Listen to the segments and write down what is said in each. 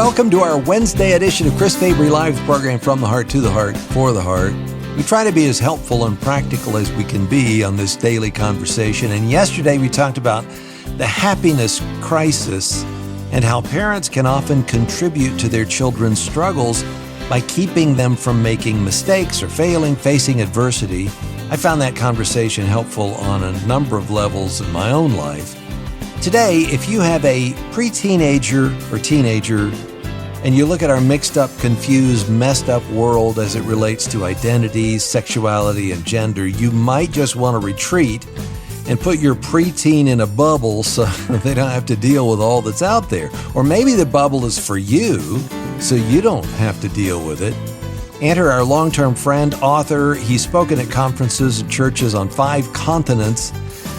Welcome to our Wednesday edition of Chris Fabry Live, the program from the heart to the heart for the heart. We try to be as helpful and practical as we can be on this daily conversation. And yesterday we talked about the happiness crisis and how parents can often contribute to their children's struggles by keeping them from making mistakes or failing, facing adversity. I found that conversation helpful on a number of levels in my own life. Today, if you have a pre-teenager or teenager and you look at our mixed up, confused, messed up world as it relates to identities, sexuality, and gender, you might just want to retreat and put your preteen in a bubble so they don't have to deal with all that's out there. Or maybe the bubble is for you, so you don't have to deal with it. Enter our long-term friend, author. He's spoken at conferences and churches on 5 continents,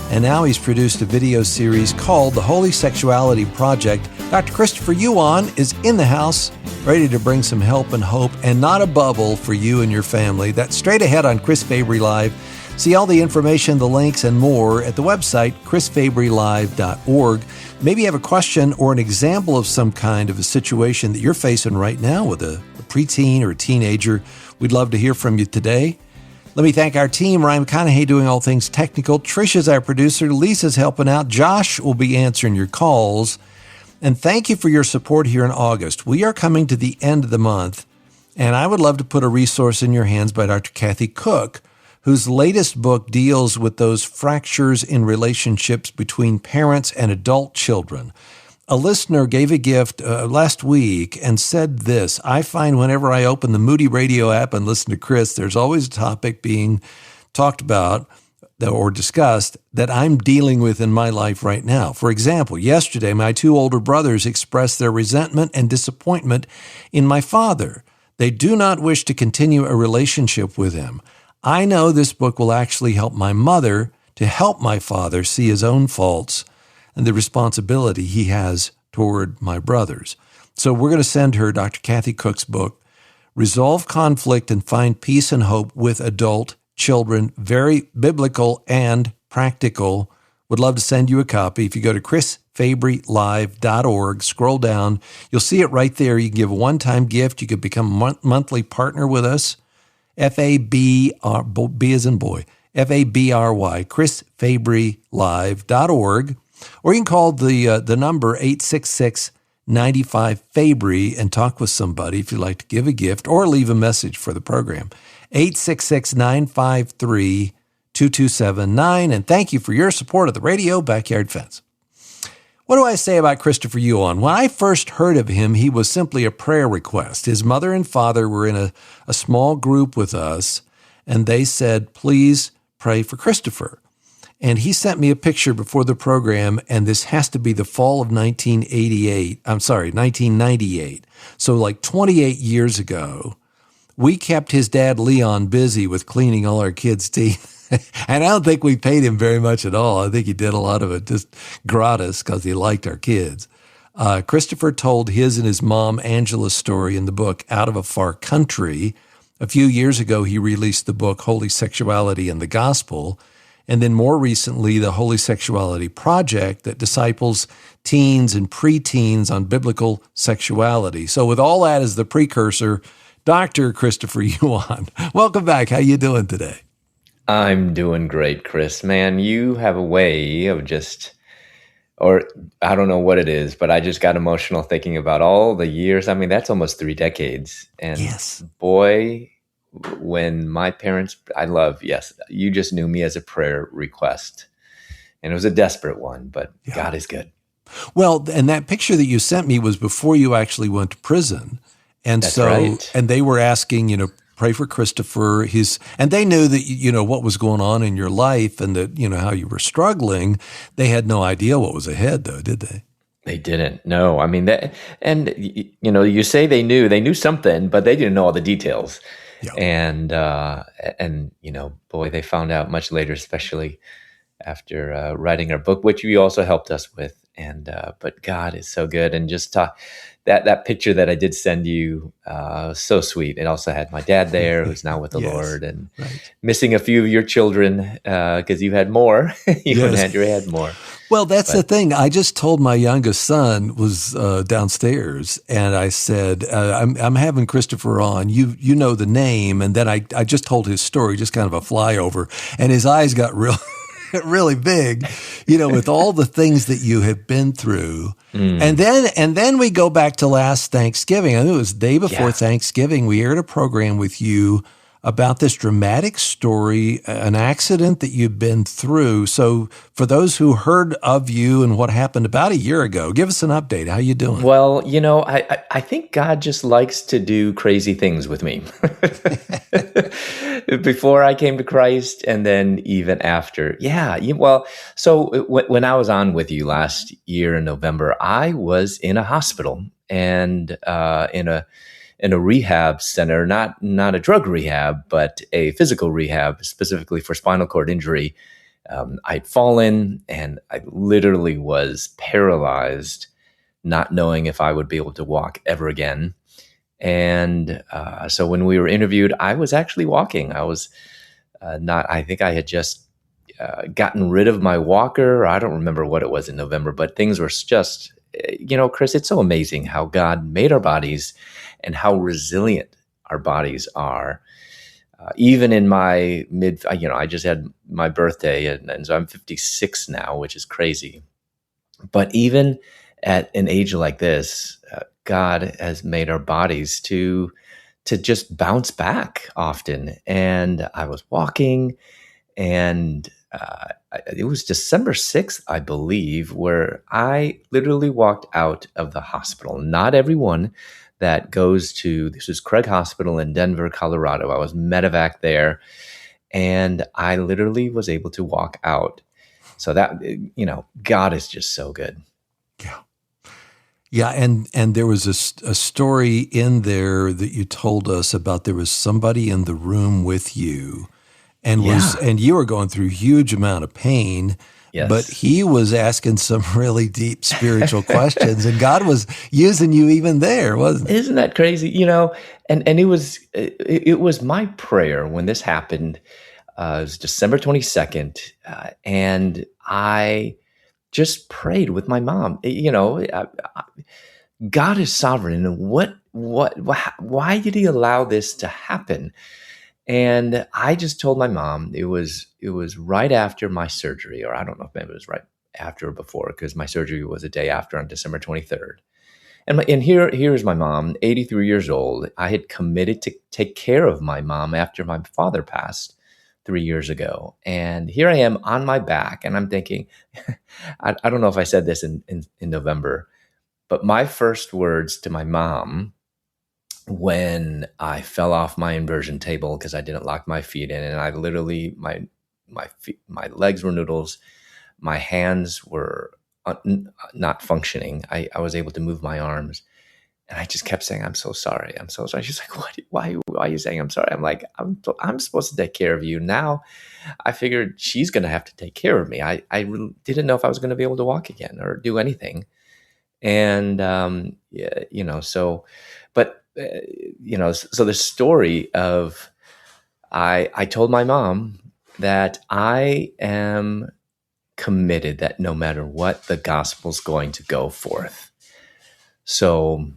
and now he's produced a video series called The Holy Sexuality Project. Dr. Christopher Yuan is in the house, ready to bring some help and hope, and not a bubble for you and your family. That's straight ahead on Chris Fabry Live. See all the information, the links, and more at the website, chrisfabrylive.org. Maybe you have a question or an example of some kind of a situation that you're facing right now with a preteen or a teenager. We'd love to hear from you today. Let me thank our team. Ryan McConaughey doing all things technical. Trisha's our producer. Lisa's helping out. Josh will be answering your calls. And thank you for your support here in August. We are coming to the end of the month, and I would love to put a resource in your hands by Dr. Kathy Cook, whose latest book deals with those fractures in relationships between parents and adult children. A listener gave a gift last week and said this: I find whenever I open the Moody Radio app and listen to Chris, there's always a topic being talked about or discussed that I'm dealing with in my life right now. For example, yesterday, my 2 older brothers expressed their resentment and disappointment in my father. They do not wish to continue a relationship with him. I know this book will actually help my mother to help my father see his own faults and the responsibility he has toward my brothers. So we're going to send her Dr. Kathy Cook's book, Resolve Conflict and Find Peace and Hope with Adult Children. Very biblical and practical. Would love to send you a copy. If you go to chrisfabrylive.org, scroll down, you'll see it right there. You can give a one-time gift. You could become a monthly partner with us. F-A-B-R, B as in boy, F-A-B-R-Y, chrisfabrylive.org. Or you can call the number 866-95-FABRY and talk with somebody if you'd like to give a gift or leave a message for the program. 866-953-2279. And thank you for your support of the Radio Backyard Fence. What do I say about Christopher Yuan? When I first heard of him, he was simply a prayer request. His mother and father were in a small group with us, and they said, please pray for Christopher. And he sent me a picture before the program, and this has to be the fall of 1998. So like 28 years ago, we kept his dad, Leon, busy with cleaning all our kids' teeth. And I don't think we paid him very much at all. I think he did a lot of it just gratis because he liked our kids. Christopher told his and his mom, Angela's story in the book, Out of a Far Country. A few years ago, he released the book, Holy Sexuality and the Gospel. And then more recently, the Holy Sexuality Project that disciples teens and preteens on biblical sexuality. So with all that as the precursor, Dr. Christopher Yuan, welcome back. How you doing today? I'm doing great, Chris. Man, you have a way of or I don't know what it is, but I just got emotional thinking about all the years. I mean, that's almost 3 decades. And yes, boy, when my parents, you just knew me as a prayer request. And it was a desperate one, but yeah. God is good. Well, and that picture that you sent me was before you actually went to prison. And that's so, right. And they were asking, pray for Christopher. And they knew that, what was going on in your life and that, how you were struggling. They had no idea what was ahead though, did they? They didn't. No, I mean, you say they knew something, but they didn't know all the details. Yeah. And boy, they found out much later, especially after writing our book, which you also helped us with. But God is so good. And just that picture that I did send you, so sweet. It also had my dad there, who's now with the yes, Lord, and right. Missing a few of your children because you had more. You and Andrew had more. Well, that's the But thing. I just told my youngest son was downstairs, and I said, I'm having Christopher on. You know the name, and then I just told his story, just kind of a flyover, and his eyes got real really big, with all the things that you have been through. mm, And then we go back to last Thanksgiving. I think it was the day before yeah. Thanksgiving. We aired a program with you about this dramatic story, an accident that you've been through. So for those who heard of you and what happened about a year ago, give us an update. How you doing? Well, I think God just likes to do crazy things with me. Before I came to Christ, and then even after. Yeah. Well, so when I was on with you last year in November, I was in a hospital and in a rehab center, not a drug rehab, but a physical rehab, specifically for spinal cord injury. I'd fallen and I literally was paralyzed, not knowing if I would be able to walk ever again. And so when we were interviewed, I was actually walking. I was not, I think I had just gotten rid of my walker. I don't remember what it was in November, but things were just, Chris, it's so amazing how God made our bodies and how resilient our bodies are. Even in my I just had my birthday, and so I'm 56 now, which is crazy. But even at an age like this, God has made our bodies to just bounce back often. And I was walking, and it was December 6th, I believe, where I literally walked out of the hospital. Not everyone that goes to this is Craig Hospital in Denver, Colorado. I was medevac there, and I literally was able to walk out. So that God is just so good. Yeah. Yeah, and there was a story in there that you told us about. There was somebody in the room with you, Yeah. and you were going through a huge amount of pain, but Yes. he was asking some really deep spiritual questions, and God was using you even there, wasn't it? Isn't that crazy? And it was my prayer when this happened. It was December 22nd, and I just prayed with my mom. God is sovereign, and why did He allow this to happen? And I just told my mom it was right after my surgery, or I don't know if maybe it was right after or before, because my surgery was a day after on December 23rd. And here's my mom, 83 years old. I had committed to take care of my mom after my father passed 3 years ago. And here I am on my back, and I'm thinking, I don't know if I said this in November, but my first words to my mom when I fell off my inversion table because I didn't lock my feet in, and I literally my legs were noodles, my hands were not functioning. I was able to move my arms, and I just kept saying, "I'm so sorry. I'm so sorry." She's like, "What? Why are you saying I'm sorry?" I'm like, "I'm supposed to take care of you now." I figured she's going to have to take care of me. I really didn't know if I was going to be able to walk again or do anything. And yeah, but so the story of I told my mom that I am committed that no matter what, the gospel's going to go forth. So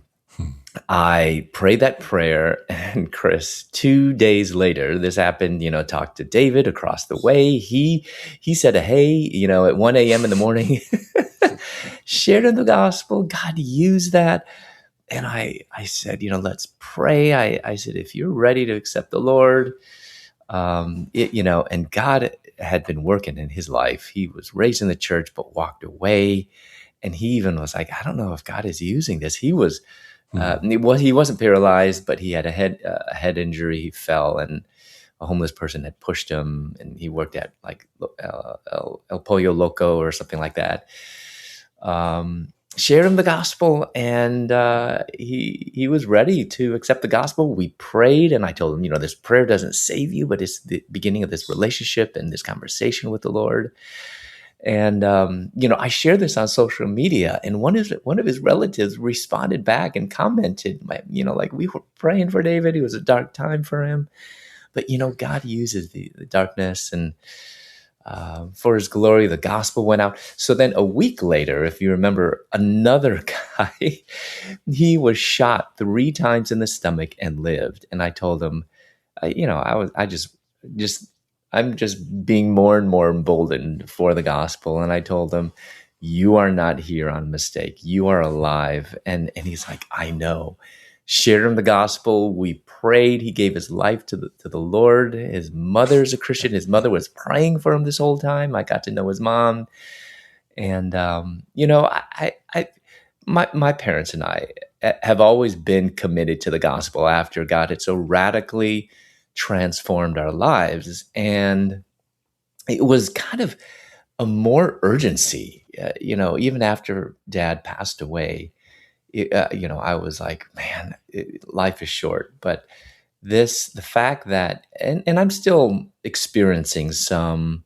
I prayed that prayer, and Chris, 2 days later, this happened. Talked to David across the way. He said, "Hey, at 1 a.m. in the morning, shared in the gospel. God used that." And I said, let's pray. I said, if you're ready to accept the Lord, and God had been working in his life. He was raised in the church, but walked away. And he even was like, I don't know if God is using this. He was, he wasn't paralyzed, but he had a head injury. He fell, and a homeless person had pushed him, and he worked at like El Pollo Loco or something like that. Shared him the gospel, and he was ready to accept the gospel. We prayed, and I told him, this prayer doesn't save you, but it's the beginning of this relationship and this conversation with the Lord. And I shared this on social media, and one of his relatives responded back and commented, like, we were praying for David. It was a dark time for him, but God uses the darkness, and for his glory, the gospel went out. So then a week later, if you remember, another guy, he was shot 3 times in the stomach and lived. And I told him, just, I'm just being more and more emboldened for the gospel. And I told him, you are not here on mistake. You are alive. And he's like, I know. Shared him the gospel. We prayed. He gave his life to the Lord. His mother's a Christian. His mother was praying for him this whole time. I got to know his mom. And, my parents and I have always been committed to the gospel after God had so radically transformed our lives. And it was kind of a more urgency, even after Dad passed away. I was like, man, life is short. But the fact that, and I'm still experiencing some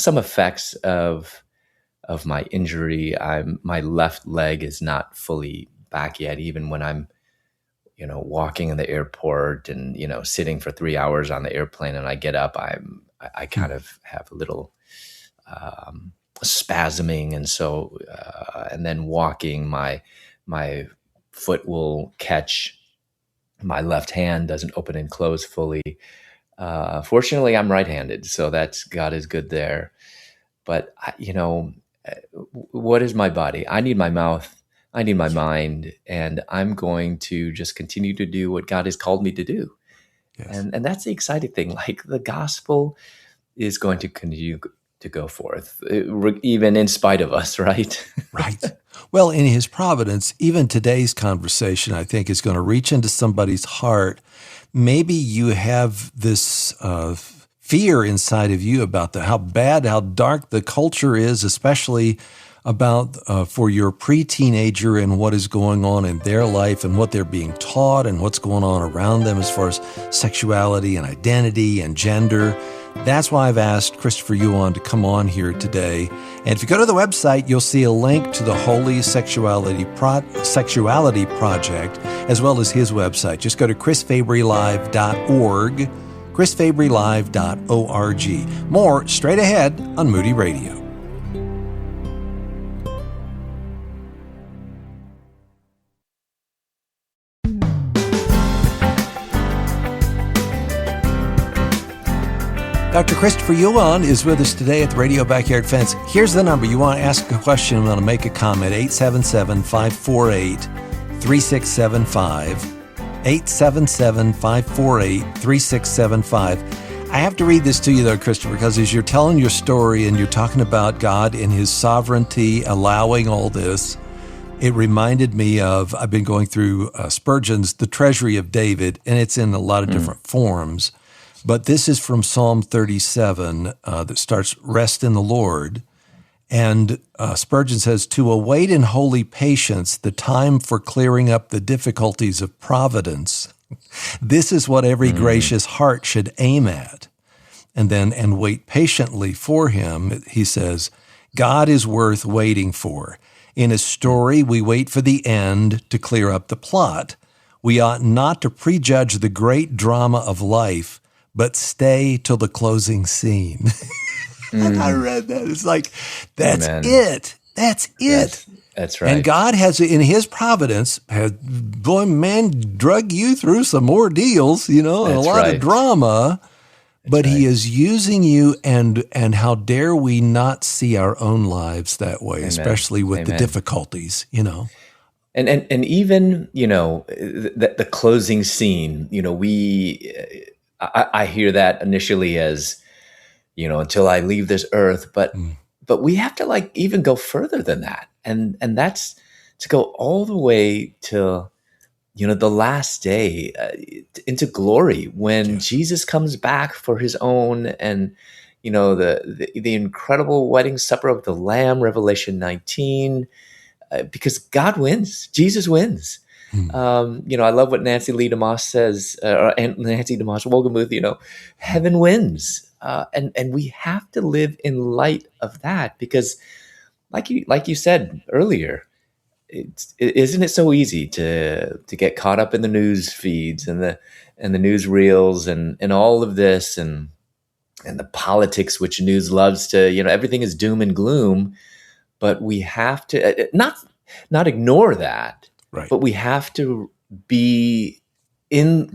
effects of my injury. My left leg is not fully back yet, even when I'm, walking in the airport and, sitting for 3 hours on the airplane and I get up, I kind of have a little spasming. And so, and then walking, my foot will catch my left hand, doesn't open and close fully. Fortunately, I'm right-handed, so God is good there. But what is my body? I need my mouth. I need my mind, and I'm going to just continue to do what God has called me to do. Yes. And that's the exciting thing. Like, the gospel is going to continue to go forth, even in spite of us, right? Right. Well, in his providence, even today's conversation, I think, is going to reach into somebody's heart. Maybe you have this fear inside of you about how dark the culture is, especially about for your pre-teenager and what is going on in their life and what they're being taught and what's going on around them as far as sexuality and identity and gender. That's why I've asked Christopher Yuan to come on here today. And if you go to the website, you'll see a link to the Holy Sexuality Project, as well as his website. Just go to chrisfabrylive.org, chrisfabrylive.org. More straight ahead on Moody Radio. Dr. Christopher Yuan is with us today at the Radio Backyard Fence. Here's the number. You want to ask a question, you want to make a comment, 877-548-3675, 877-548-3675. I have to read this to you, though, Christopher, because as you're telling your story and you're talking about God and his sovereignty allowing all this, it reminded me of, I've been going through Spurgeon's The Treasury of David, and it's in a lot of different forms. But this is from Psalm 37 that starts, "Rest in the Lord." And Spurgeon says, "To await in holy patience the time for clearing up the difficulties of providence. This is what every gracious heart should aim at." And then, "and wait patiently for him," he says, "God is worth waiting for. In a story, we wait for the end to clear up the plot. We ought not to prejudge the great drama of life, but stay till the closing scene." I read that. It's like, that's Amen. it. That's it. That's right. And God has, in his providence, drug you through some ordeals, and a lot of drama, but he is using you, and how dare we not see our own lives that way, especially with the difficulties, And even, the closing scene, I hear that initially as, until I leave this earth, but we have to even go further than that. And that's to go all the way to, the last day, into glory when Jesus comes back for his own, and, the incredible wedding supper of the Lamb, Revelation 19, because God wins, Jesus wins. I love what Nancy Lee DeMoss says, or Nancy DeMoss Wolgemuth, heaven wins. And we have to live in light of that, because like you said earlier, isn't it so easy to get caught up in the news feeds and the news reels and all of this, and and the politics, which news loves to, everything is doom and gloom. But we have to not ignore that, Right. but we have to be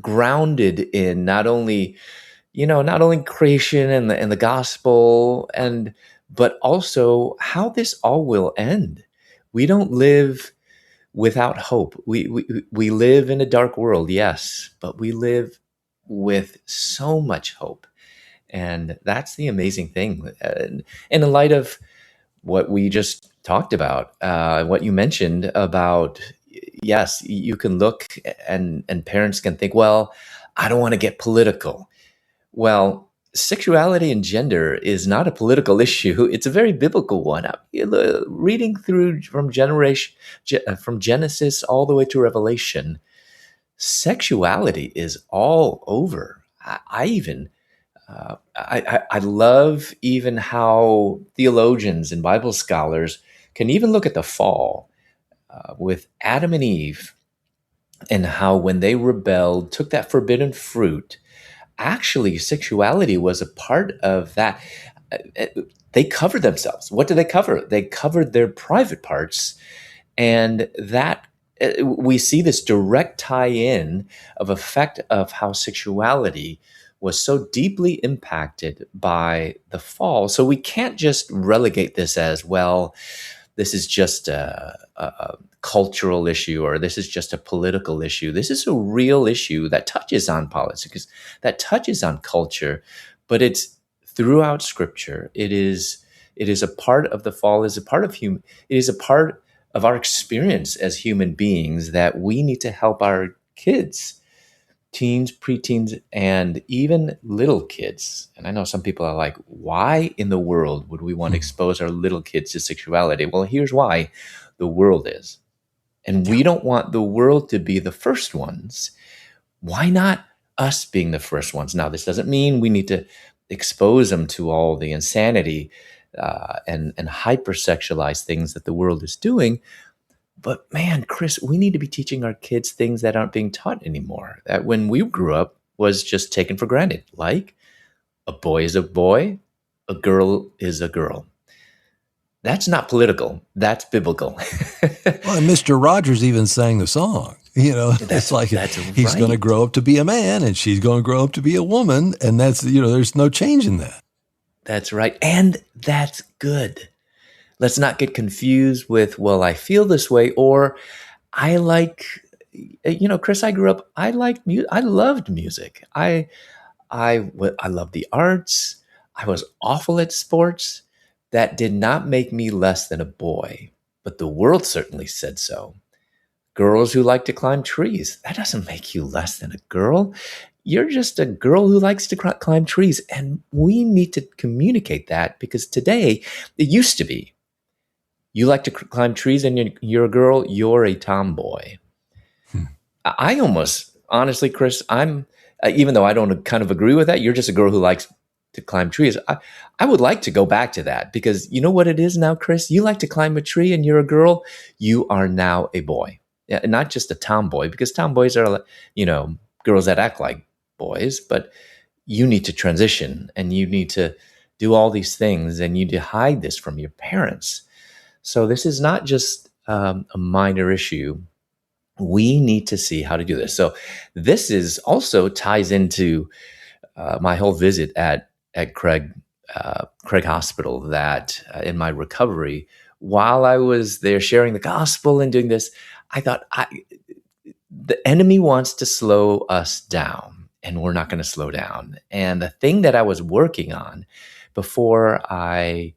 grounded in not only creation and the gospel, but also how this all will end. We don't live without hope. We live in a dark world, yes, but we live with so much hope. And that's the amazing thing. And in light of what we just talked about, what you mentioned about, yes, you can look and parents can think, well, I don't want to get political. Well, sexuality and gender is not a political issue. It's a very biblical one. Reading through from Genesis all the way to Revelation, sexuality is all over. I love even how theologians and Bible scholars can even look at the fall with Adam and Eve, and how when they rebelled, took that forbidden fruit, actually sexuality was a part of that. They covered themselves. What did they cover? They covered their private parts, and that we see this direct tie-in of effect of how sexuality was so deeply impacted by the fall. So we can't just relegate this as, well, this is just a cultural issue, or this is just a political issue. This is a real issue that touches on politics, that touches on culture, but it's throughout Scripture. It is a part of the fall. Is a part of human. It is a part of our experience as human beings that we need to help our kids, teens, preteens, and even little kids. And I know some people are like, why in the world would we want to expose our little kids to sexuality? Well, here's why. The world is. And we don't want the world to be the first ones. Why not us being the first ones? Now, this doesn't mean we need to expose them to all the insanity and hypersexualize things that the world is doing. But man, Chris, we need to be teaching our kids things that aren't being taught anymore, that when we grew up was just taken for granted. Like, a boy is a boy, a girl is a girl. That's not political. That's biblical. Well, and Mr. Rogers even sang the song. It's like he's going to grow up to be a man and she's going to grow up to be a woman. And that's, there's no change in that. That's right. And that's good. Let's not get confused with, well, I feel this way, or I like, Chris, I grew up, I liked music. I loved music. I loved the arts. I was awful at sports. That did not make me less than a boy, but the world certainly said so. Girls who like to climb trees, that doesn't make you less than a girl. You're just a girl who likes to climb trees. And we need to communicate that, because today, it used to be, you like to climb trees and you're a girl, you're a tomboy. I almost, honestly, Chris, even though I don't kind of agree with that, you're just a girl who likes to climb trees. I would like to go back to that, because you know what it is now, Chris? You like to climb a tree and you're a girl, you are now a boy. Yeah, not just a tomboy, because tomboys are, girls that act like boys, but you need to transition and you need to do all these things, and you need to hide this from your parents. So this is not just a minor issue. We need to see how to do this. So this is also ties into my whole visit at Craig Hospital, that in my recovery, while I was there sharing the gospel and doing this, I thought, the enemy wants to slow us down, and we're not going to slow down. And the thing that I was working on before my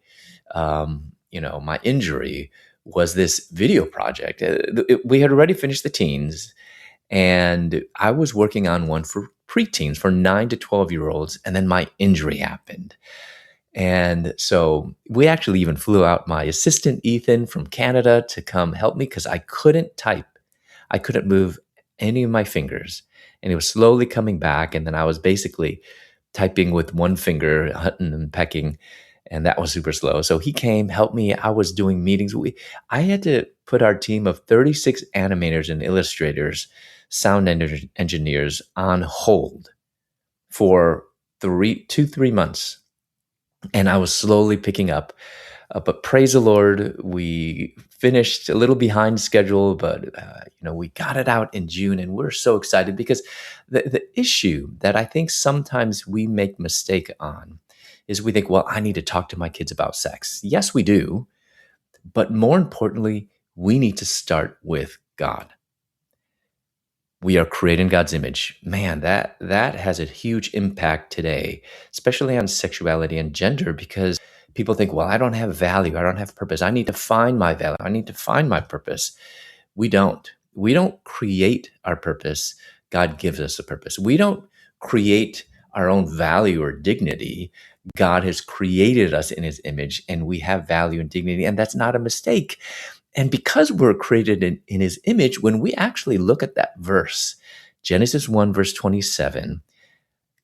injury was this video project. We had already finished the teens, and I was working on one for preteens, for 9 to 12-year-olds, and then my injury happened. And so we actually even flew out my assistant, Ethan, from Canada to come help me, because I couldn't type. I couldn't move any of my fingers, and it was slowly coming back. And then I was basically typing with one finger, hunting and pecking, and that was super slow. So he came, helped me. I was doing meetings. I had to put our team of 36 animators and illustrators, sound engineers on hold for 3 months, and I was slowly picking up. But praise the Lord, we finished a little behind schedule, but we got it out in June, and we're so excited because the issue that I think sometimes we make mistake on is we think, well, I need to talk to my kids about sex. Yes, we do, but more importantly, we need to start with God. We are created in God's image. Man, that has a huge impact today, especially on sexuality and gender, because people think, well, I don't have value. I don't have purpose. I need to find my value. I need to find my purpose. We don't. We don't create our purpose. God gives us a purpose. We don't create our own value or dignity. God has created us in his image, and we have value and dignity, and that's not a mistake. And because we're created in his image, when we actually look at that verse, Genesis 1, verse 27,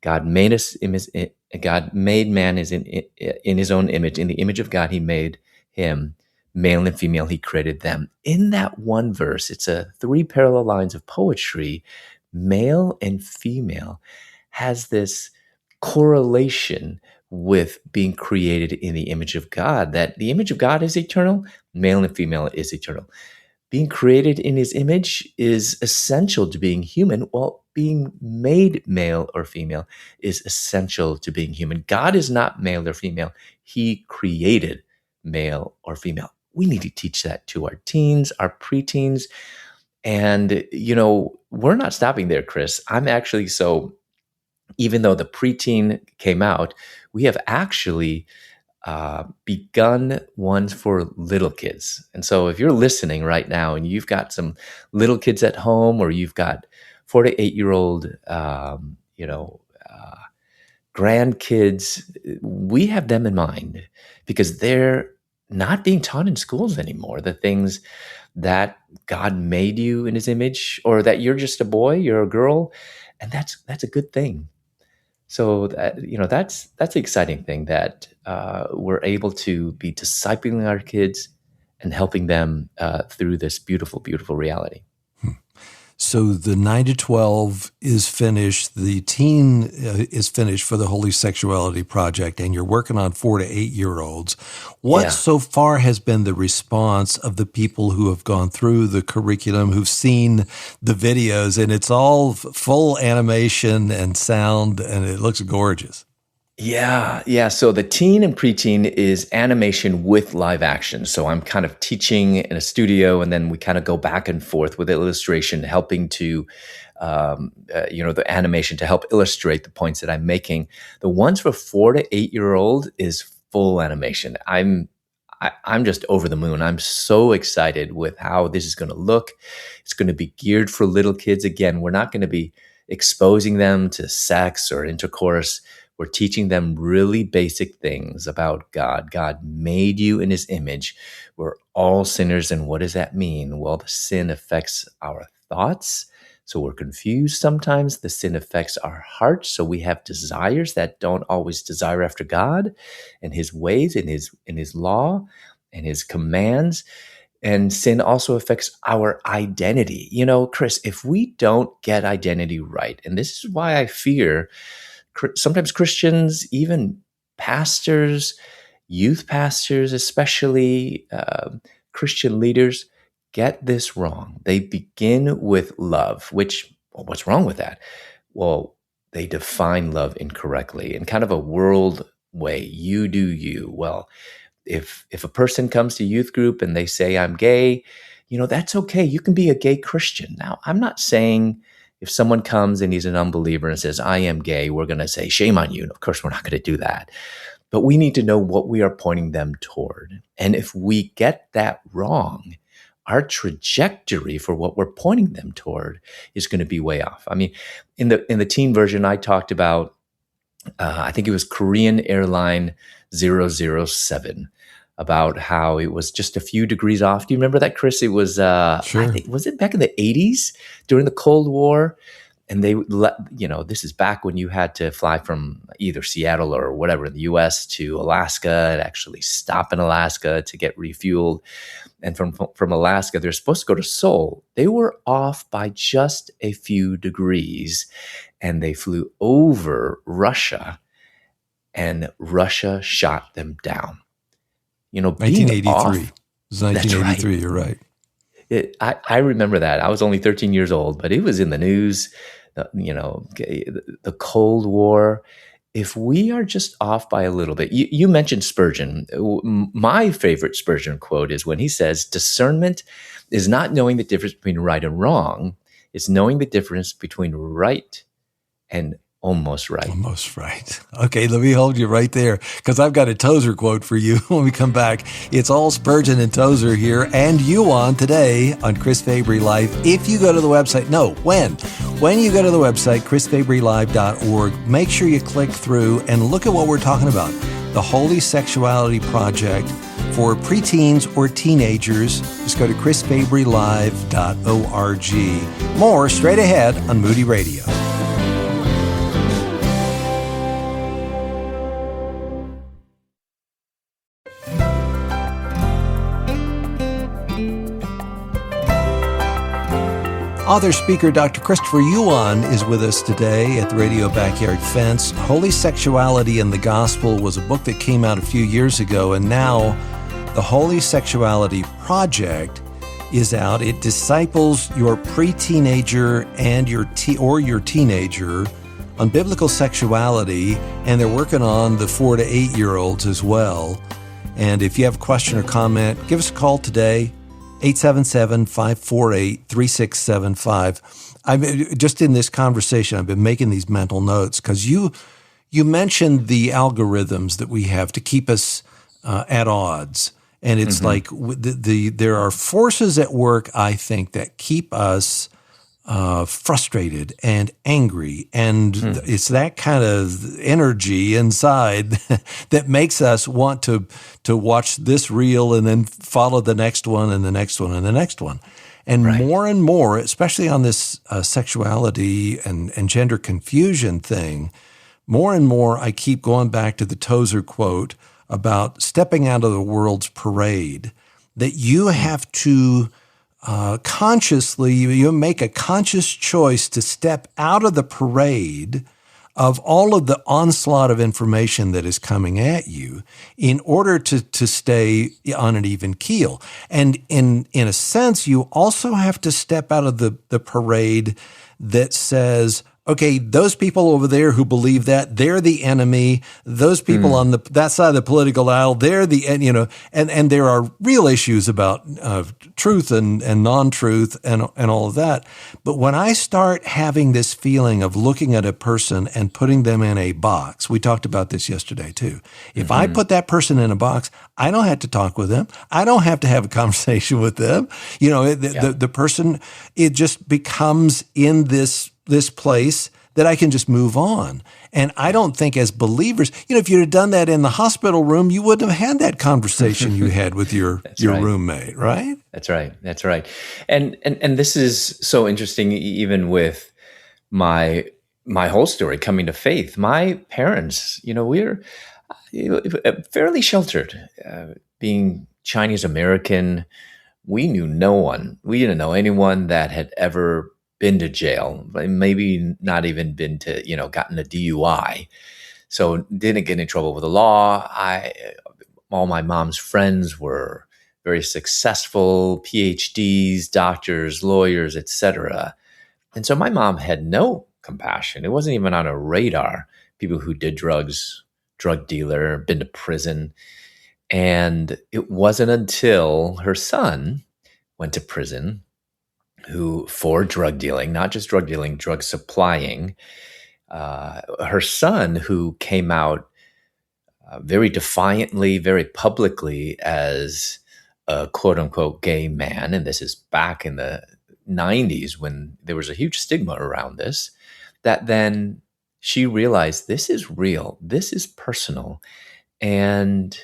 God made us. God made man in his own image. In the image of God, he made him. Male and female, he created them. In that one verse, it's a 3 parallel lines of poetry. Male and female has this correlation with being created in the image of God, that the image of God is eternal, male and female is eternal. Being created in his image is essential to being human, while being made male or female is essential to being human. God is not male or female. He created male or female. We need to teach that to our teens, our preteens. And, we're not stopping there, Chris. I'm actually even though the preteen came out, we have actually begun ones for little kids. And so if you're listening right now and you've got some little kids at home, or you've got 4 to 8-year-old, grandkids, we have them in mind because they're not being taught in schools anymore. The things that God made you in his image, or that you're just a boy, you're a girl, and that's a good thing. So that's the exciting thing, that we're able to be discipling our kids and helping them through this beautiful, beautiful reality. So the 9 to 12 is finished. The teen is finished for the Holy Sexuality Project, and you're working on 4 to 8-year-olds. What so far has been the response of the people who have gone through the curriculum, who've seen the videos, and it's all full animation and sound, and it looks gorgeous? Yeah. So the teen and preteen is animation with live action. So I'm kind of teaching in a studio, and then we kind of go back and forth with illustration, helping to, the animation to help illustrate the points that I'm making. The ones for 4 to 8-year-old is full animation. I'm just over the moon. I'm so excited with how this is going to look. It's going to be geared for little kids. Again, we're not going to be exposing them to sex or intercourse. We're teaching them really basic things about God. God made you in his image. We're all sinners. And what does that mean? Well, the sin affects our thoughts. So we're confused sometimes. The sin affects our hearts. So we have desires that don't always desire after God and his ways, and his law and his commands. And sin also affects our identity. Chris, if we don't get identity right, and this is why I fear sometimes Christians, even pastors, youth pastors, especially Christian leaders, get this wrong. They begin with love, what's wrong with that? Well, they define love incorrectly in kind of a world way. You do you. Well, if a person comes to youth group and they say, I'm gay, that's okay. You can be a gay Christian. Now, I'm not saying if someone comes and he's an unbeliever and says, I am gay, we're going to say, shame on you. And of course, we're not going to do that. But we need to know what we are pointing them toward. And if we get that wrong, our trajectory for what we're pointing them toward is going to be way off. I mean, in the teen version, I talked about, I think it was Korean Airline 007, about how it was just a few degrees off. Do you remember that, Chris? It was, Sure. Was it back in the 80s during the Cold War? And this is back when you had to fly from either Seattle or whatever in the US to Alaska, and actually stop in Alaska to get refueled. And from Alaska, they're supposed to go to Seoul. They were off by just a few degrees, and they flew over Russia. and Russia shot them down. Being 1983. off. It was That's right. 1983. You're right. I remember that. I was only 13 years old, but it was in the news. The Cold War. If we are just off by a little bit, you mentioned Spurgeon. My favorite Spurgeon quote is when he says, "Discernment is not knowing the difference between right and wrong. It's knowing the difference between right and almost right." Almost right. Okay, let me hold you right there because I've got a Tozer quote for you when we come back. It's all Spurgeon and Tozer here and you on today on Chris Fabry Live. If you go to the website, when you go to the website, chrisfabrylive.org, make sure you click through and look at what we're talking about. The Holy Sexuality Project for preteens or teenagers. Just go to chrisfabrylive.org. More straight ahead on Moody Radio. Author, speaker, Dr. Christopher Yuan is with us today at the Radio Backyard Fence. Holy Sexuality and the Gospel was a book that came out a few years ago, and now the Holy Sexuality Project is out. It disciples your pre-teenager and your teenager on biblical sexuality, and they're working on the 4 to 8-year-olds as well. And if you have a question or comment, give us a call today. 877-548-3675. I'm just in this conversation, I've been making these mental notes because you mentioned the algorithms that we have to keep us at odds. And it's like there are forces at work, I think, that keep us frustrated and angry. And it's that kind of energy inside that makes us want to watch this reel and then follow the next one and the next one and the next one. And more and more, especially on this sexuality and gender confusion thing, more and more I keep going back to the Tozer quote about stepping out of the world's parade, that you have to consciously, you make a conscious choice to step out of the parade of all of the onslaught of information that is coming at you in order to stay on an even keel. And in a sense, you also have to step out of the parade that says, okay, those people over there who believe that, they're the enemy. Those people on that side of the political aisle, they're the, and there are real issues about truth and non-truth and all of that. But when I start having this feeling of looking at a person and putting them in a box, we talked about this yesterday too. If I put that person in a box, I don't have to talk with them. I don't have to have a conversation with them. The person, it just becomes in this place that I can just move on. And I don't think as believers, if you'd have done that in the hospital room, you wouldn't have had that conversation you had with your roommate, right? That's right. And this is so interesting, even with my whole story coming to faith. My parents, we're fairly sheltered, being Chinese American. We knew no one. We didn't know anyone that had ever been to jail, maybe not even been to, gotten a DUI. So didn't get in trouble with the law. All my mom's friends were very successful, PhDs, doctors, lawyers, etc. And so my mom had no compassion. It wasn't even on her radar. People who did drugs, drug dealer, been to prison. And it wasn't until her son went to prison for drug dealing, not just drug dealing, drug supplying. Her son, who came out very defiantly, very publicly as a quote unquote gay man, and this is back in the 90s when there was a huge stigma around this, that then she realized this is real, this is personal, and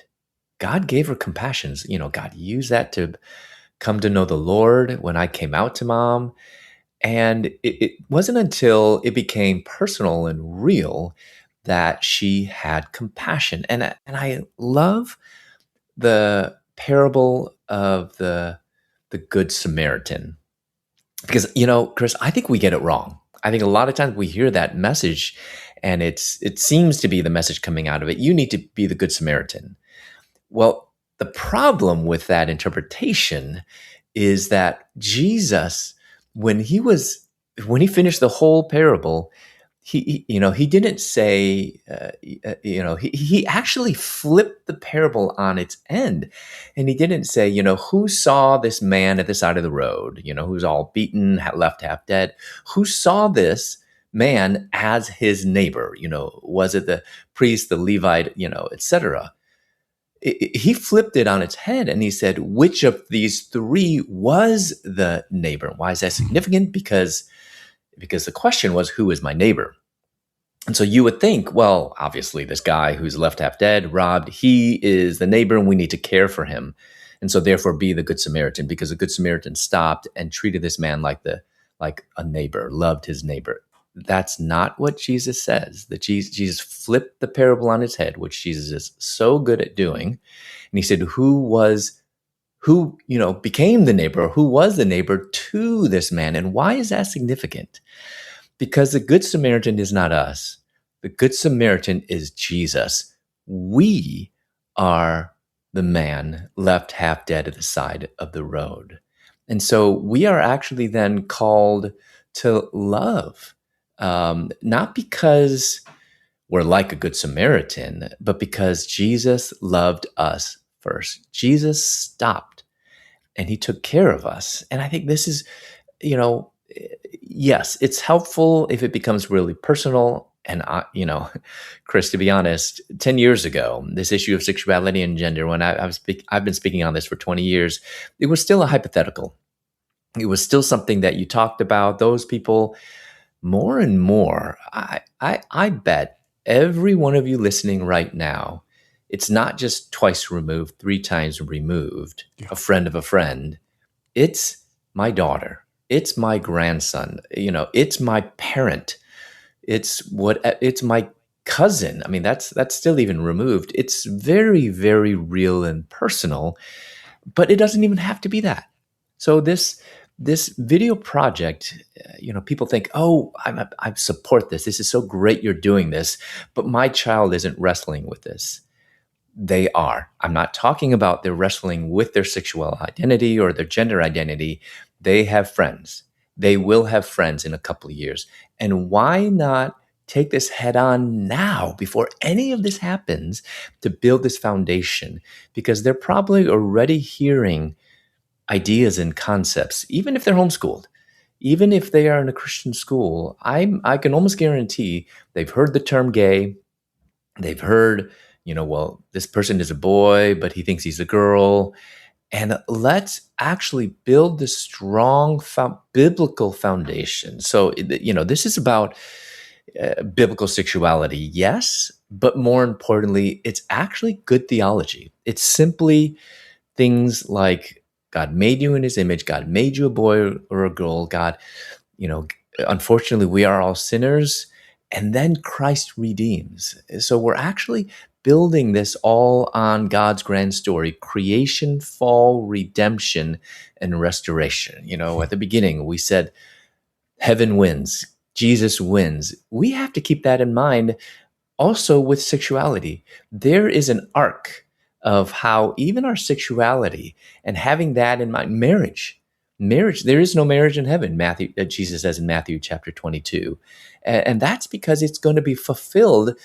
God gave her compassion. God used that to come to know the Lord when I came out to mom. And it wasn't until it became personal and real that she had compassion. And I love the parable of the Good Samaritan. Because, Chris, I think we get it wrong. I think a lot of times we hear that message And it seems to be the message coming out of it. You need to be the Good Samaritan. Well, the problem with that interpretation is that Jesus, when he finished the whole parable, he didn't say, he actually flipped the parable on its end, and he didn't say, who saw this man at the side of the road, who's all beaten, left half dead, who saw this man as his neighbor, was it the priest, the Levite, etc. He flipped it on its head and he said, which of these three was the neighbor? Why is that significant? Because the question was, who is my neighbor? And so you would think, well, obviously this guy who's left half dead, robbed, he is the neighbor and we need to care for him. And so therefore be the Good Samaritan, because the Good Samaritan stopped and treated this man like a neighbor, loved his neighbor. That's not what Jesus says. That Jesus flipped the parable on its head, which Jesus is so good at doing. And he said, who became the neighbor, who was the neighbor to this man? And why is that significant? Because the Good Samaritan is not us. The Good Samaritan is Jesus. We are the man left half dead at the side of the road. And so we are actually then called to love, not because we're like a Good Samaritan, but because Jesus loved us first. Jesus stopped and he took care of us. And I think this is, yes, it's helpful if it becomes really personal. And, Chris, to be honest, 10 years ago, this issue of sexuality and gender, when I've been speaking on this for 20 years, it was still a hypothetical. It was still something that you talked about. Those people, more and more, I bet every one of you listening right now, it's not just twice removed, 3 times removed, a friend of a friend. It's my daughter. It's my grandson. It's my parent. It's my cousin. I mean, that's still even removed. It's very, very real and personal, but it doesn't even have to be that. So this video project, people think, oh, I support this. This is so great you're doing this, but my child isn't wrestling with this. They are. I'm not talking about they're wrestling with their sexual identity or their gender identity. They have friends. They will have friends in a couple of years. And why not take this head on now before any of this happens to build this foundation? Because they're probably already hearing ideas and concepts, even if they're homeschooled, even if they are in a Christian school. I can almost guarantee they've heard the term gay. They've heard, well, this person is a boy, but he thinks he's a girl. And let's actually build this strong biblical foundation. So, this is about biblical sexuality, yes, but more importantly, it's actually good theology. It's simply things like God made you in his image. God made you a boy or a girl. God, unfortunately, we are all sinners. And then Christ redeems. So we're actually building this all on God's grand story: creation, fall, redemption, and restoration. At the beginning, we said heaven wins, Jesus wins. We have to keep that in mind also with sexuality. There is an arc of how even our sexuality, and having that in mind, marriage, there is no marriage in heaven, Jesus says in Matthew chapter 22. And that's because it's going to be fulfilled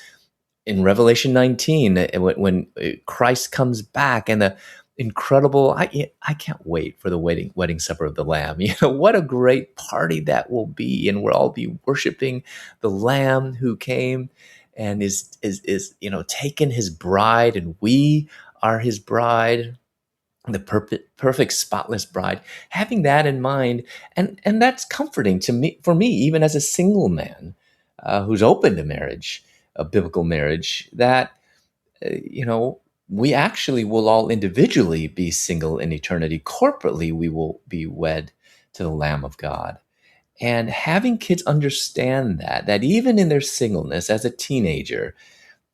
in Revelation 19 when Christ comes back, and the incredible, I can't wait for the wedding supper of the Lamb. What a great party that will be. And we'll all be worshiping the Lamb who came and is taken his bride, and we are his bride, the perfect spotless bride. Having that in mind, and that's comforting for me, even as a single man who's open to marriage, a biblical marriage, that we actually will all individually be single in eternity. Corporately, we will be wed to the Lamb of God. And having kids understand that even in their singleness as a teenager,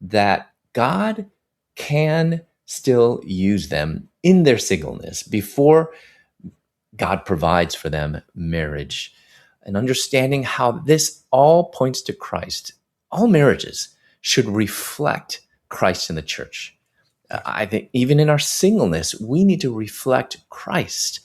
that God can still use them in their singleness before God provides for them marriage, and understanding how this all points to Christ. all marriages should reflect Christ in the church. I think even in our singleness, we need to reflect Christ.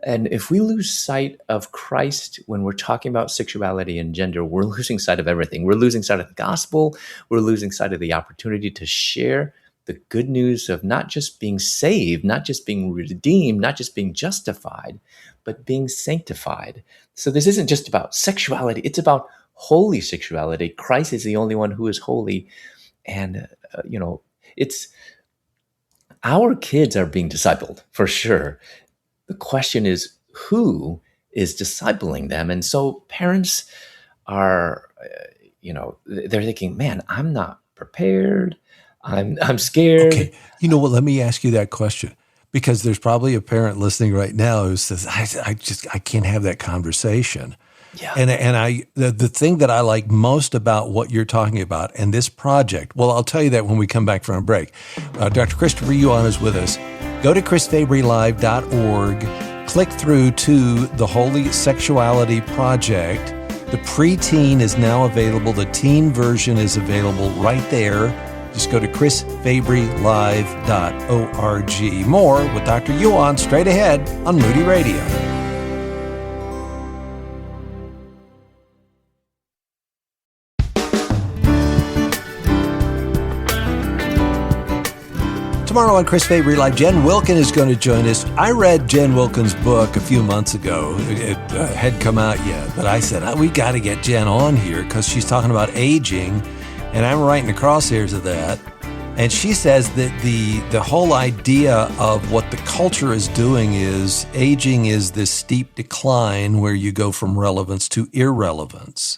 And if we lose sight of Christ when we're talking about sexuality and gender, we're losing sight of everything. We're losing sight of the gospel. We're losing sight of the opportunity to share the good news of not just being saved, not just being redeemed, not just being justified, but being sanctified. So this isn't just about sexuality. It's about holy sexuality. Christ is the only one who is holy. And, it's our kids are being discipled for sure. The question is, who is discipling them? And so parents are, they're thinking, man, I'm not prepared. I'm scared. Okay. You know what? Let me ask you that question, because there's probably a parent listening right now who says, I can't have that conversation. Yeah. And the thing that I like most about what you're talking about and this project, well, I'll tell you that when we come back from a break. Dr. Christopher Yuan is with us. Go to chrisfabrylive.org, click through to the Holy Sexuality Project. The preteen is now available. The teen version is available right there. Just go to chrisfabrylive.org. More with Dr. Yuan straight ahead on Moody Radio. Tomorrow on Chris Fabry Live, Jen Wilkin is going to join us. I read Jen Wilkin's book a few months ago. It hadn't come out yet, but I said, we got to get Jen on here because she's talking about aging, and I'm right in the crosshairs of that. And she says that the whole idea of what the culture is doing is aging is this steep decline where you go from relevance to irrelevance,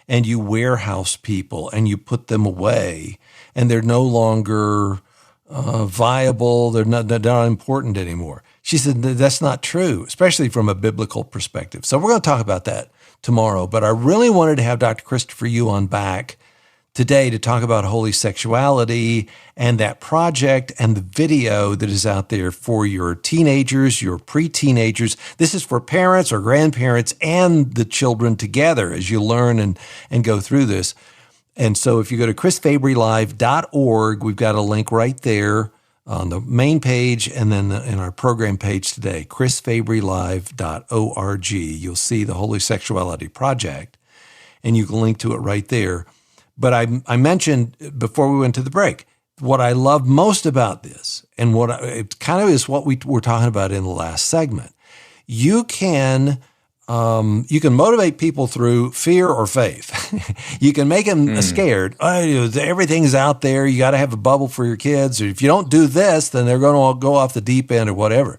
and you warehouse people and you put them away, and they're no longer viable. They're not important anymore. She said that's not true, especially from a biblical perspective. So we're going to talk about that tomorrow. But I really wanted to have Dr. Christopher Yuan back today to talk about holy sexuality and that project and the video that is out there for your teenagers, your pre-teenagers. This is for parents or grandparents and the children together as you learn and go through this. And so if you go to chrisfabrylive.org, we've got a link right there on the main page and then in our program page today, chrisfabrylive.org. You'll see the Holy Sexuality Project, and you can link to it right there. But I mentioned before we went to the break, what I love most about this, and it kind of is what we were talking about in the last segment. You can motivate people through fear or faith. You can make them scared. Everything's out there. You got to have a bubble for your kids. Or if you don't do this, then they're going to go off the deep end or whatever.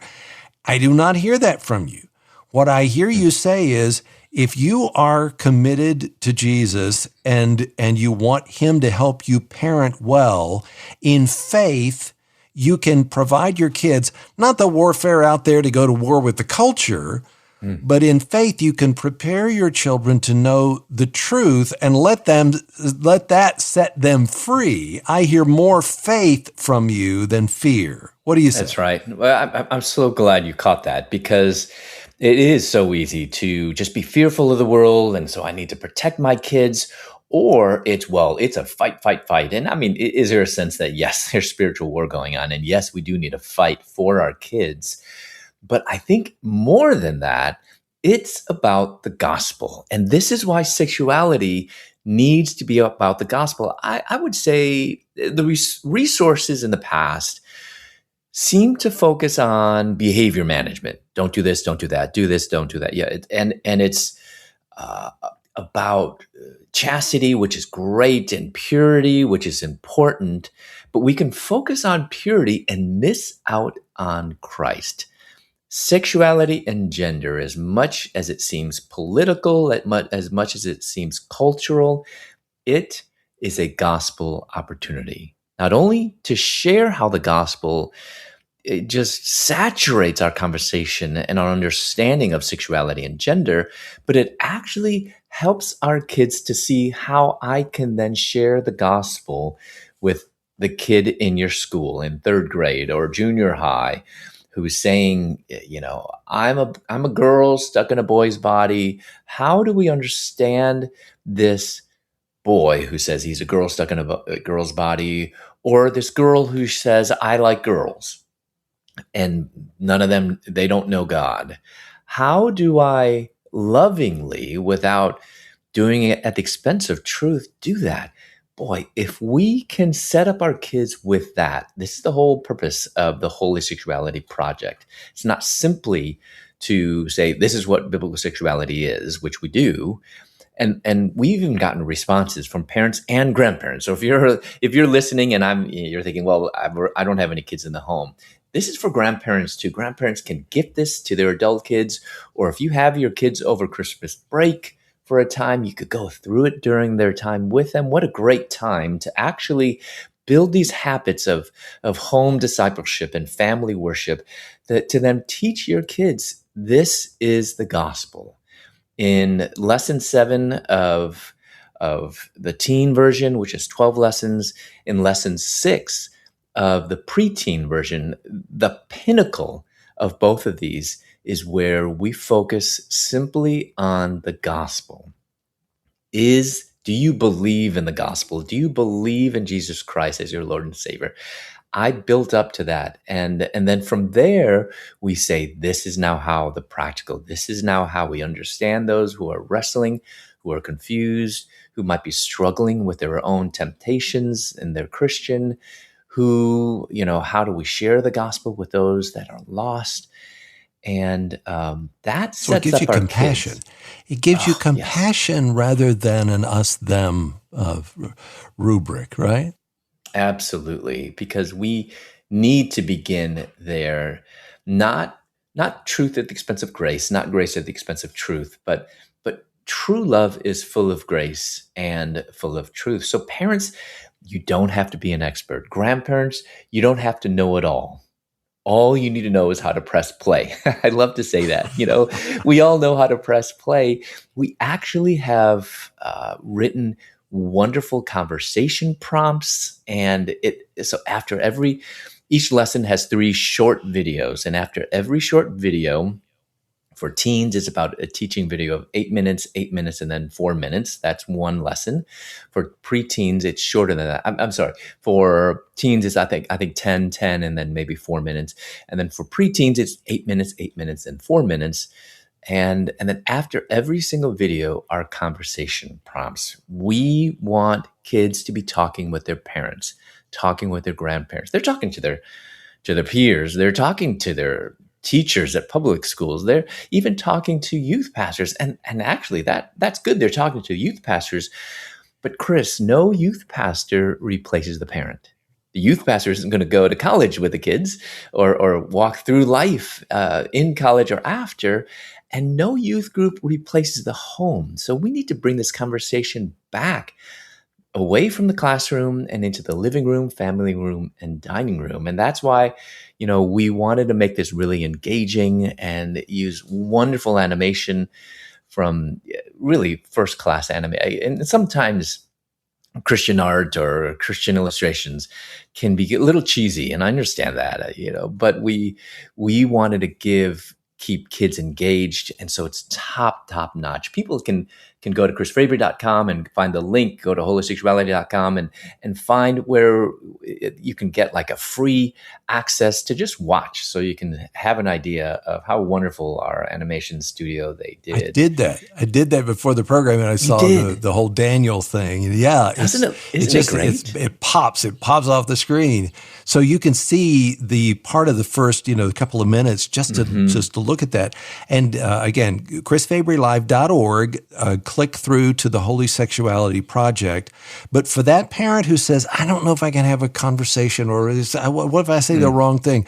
I do not hear that from you. What I hear you say is, if you are committed to Jesus and you want him to help you parent well, in faith, you can provide your kids, not the warfare out there to go to war with the culture, but in faith, you can prepare your children to know the truth and let that set them free. I hear more faith from you than fear. What do you say? That's right. Well, I'm so glad you caught that, because it is so easy to just be fearful of the world, and so I need to protect my kids. Or it's a fight. And I mean, is there a sense that, yes, there's spiritual war going on, and yes, we do need to fight for our kids. But I think more than that, it's about the gospel. And this is why sexuality needs to be about the gospel. I would say the resources in the past seem to focus on behavior management. Don't do this, don't do that. Do this, don't do that. Yeah, and it's about chastity, which is great, and purity, which is important. But we can focus on purity and miss out on Christ. Sexuality and gender, as much as it seems political, as much as it seems cultural, it is a gospel opportunity. Not only to share how the gospel, it just saturates our conversation and our understanding of sexuality and gender, but it actually helps our kids to see how I can then share the gospel with the kid in your school in third grade or junior high, who's saying, I'm a girl stuck in a boy's body. How do we understand this boy who says he's a girl stuck in a girl's body, or this girl who says, I like girls, and none of them, they don't know God. How do I lovingly, without doing it at the expense of truth, do that? Boy, if we can set up our kids with that, this is the whole purpose of the Holy Sexuality Project. It's not simply to say, this is what biblical sexuality is, which we do. And we've even gotten responses from parents and grandparents. So if you're listening and you're thinking, well, I don't have any kids in the home. This is for grandparents too. Grandparents can gift this to their adult kids, or if you have your kids over Christmas break for a time, you could go through it during their time with them. What a great time to actually build these habits of home discipleship and family worship, that to then teach your kids this is the gospel. In lesson 7 of the teen version, which is 12 lessons, in lesson 6 of the preteen version, the pinnacle of both of these is where we focus simply on the gospel. Do you believe in the gospel? Do you believe in Jesus Christ as your Lord and Savior? I built up to that. And then from there, we say, this is now how the practical, this is now how we understand those who are wrestling, who are confused, who might be struggling with their own temptations in their Christian, who, how do we share the gospel with those that are lost? And that So it sets gives you up our compassion. kids. It gives you Yes. compassion rather than an us-them rubric, right? Absolutely, because we need to begin there, not truth at the expense of grace, not grace at the expense of truth, but true love is full of grace and full of truth. So parents, you don't have to be an expert. Grandparents, you don't have to know it all. All you need to know is how to press play. I love to say that. We all know how to press play. We actually have written wonderful conversation prompts, and so after each lesson has 3 short videos, and after every short video, for teens, it's about a teaching video of 8 minutes, and then 4 minutes. That's one lesson. For preteens, it's shorter than that. I'm sorry. For teens, it's I think 10, and then maybe 4 minutes. And then for preteens, it's 8 minutes, and 4 minutes. And then after every single video are conversation prompts. We want kids to be talking with their parents, talking with their grandparents. They're talking to their peers. They're talking to their teachers at public schools. They're even talking to youth pastors. And actually that's good. They're talking to youth pastors. But Chris, no youth pastor replaces the parent. The youth pastor isn't going to go to college with the kids or walk through life in college or after. And no youth group replaces the home. So we need to bring this conversation back away from the classroom and into the living room, family room, and dining room. And that's why, we wanted to make this really engaging and use wonderful animation from really first-class anime. And sometimes Christian art or Christian illustrations can be a little cheesy, and I understand that, but we wanted to keep kids engaged, and so it's top notch. People can go to chrisfabry.com and find the link, go to holysexuality.com and find where you can get like a free access to just watch, so you can have an idea of how wonderful our animation studio they did. I did that before the program, and I saw the whole Daniel thing. Yeah, isn't it great? It pops off the screen, so you can see the part of the first couple of minutes just to look at that. And again, chrisfabrylive.org. Click through to the Holy Sexuality Project. But for that parent who says, I don't know if I can have a conversation, or what if I say the wrong thing?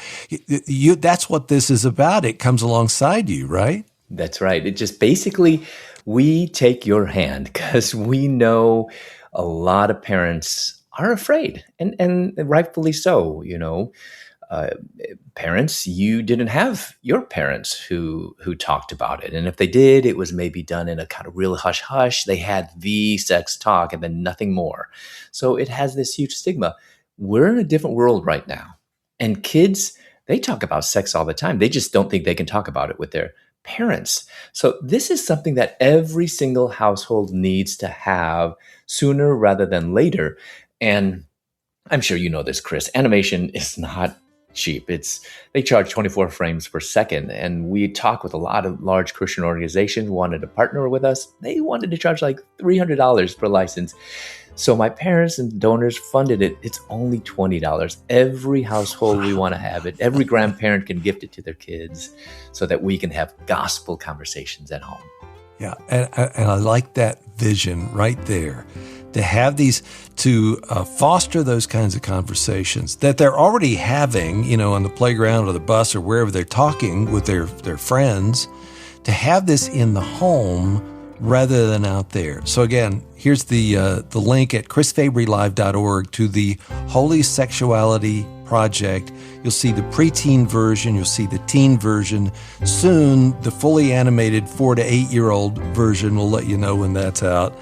That's what this is about. It comes alongside you, right? That's right. It just basically, we take your hand because we know a lot of parents are afraid, and rightfully so. Parents, you didn't have your parents who talked about it. And if they did, it was maybe done in a kind of real hush-hush. They had the sex talk and then nothing more. So it has this huge stigma. We're in a different world right now. And kids, they talk about sex all the time. They just don't think they can talk about it with their parents. So this is something that every single household needs to have sooner rather than later. And I'm sure you know this, Chris. Animation is not cheap. They charge 24 frames per second. And we talk with a lot of large Christian organizations who wanted to partner with us. They wanted to charge like $300 per license. So my parents and donors funded it. It's only $20. Every household we want to have it. Every grandparent can gift it to their kids so that we can have gospel conversations at home. Yeah, and I like that vision right there, to have these, to foster those kinds of conversations that they're already having, on the playground or the bus or wherever they're talking with their friends, to have this in the home rather than out there. So again, here's the link at chrisfabrylive.org to the Holy Sexuality Project. You'll see the preteen version. You'll see the teen version. Soon, the fully animated 4 to 8 year old version. We'll let you know when that's out.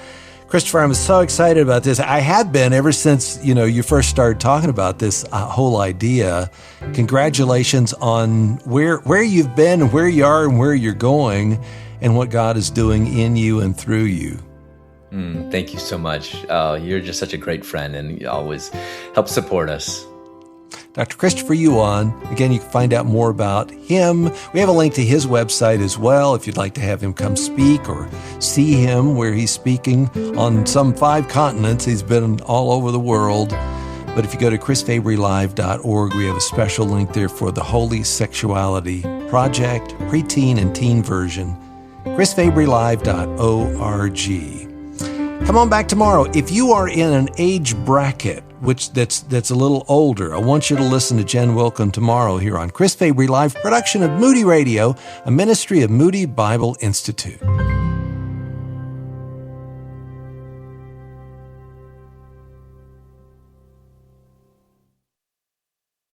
Christopher, I'm so excited about this. I have been ever since, you first started talking about this whole idea. Congratulations on where you've been and where you are and where you're going and what God is doing in you and through you. Thank you so much. You're just such a great friend, and you always help support us. Dr. Christopher Yuan. Again, you can find out more about him. We have a link to his website as well if you'd like to have him come speak or see him where he's speaking on some 5 continents. He's been all over the world. But if you go to chrisfabrylive.org, we have a special link there for the Holy Sexuality Project, preteen and teen version. chrisfabrylive.org. Come on back tomorrow. If you are in an age bracket that's a little older, I want you to listen to Jen Wilkin tomorrow here on Chris Fabry Live, production of Moody Radio, a ministry of Moody Bible Institute.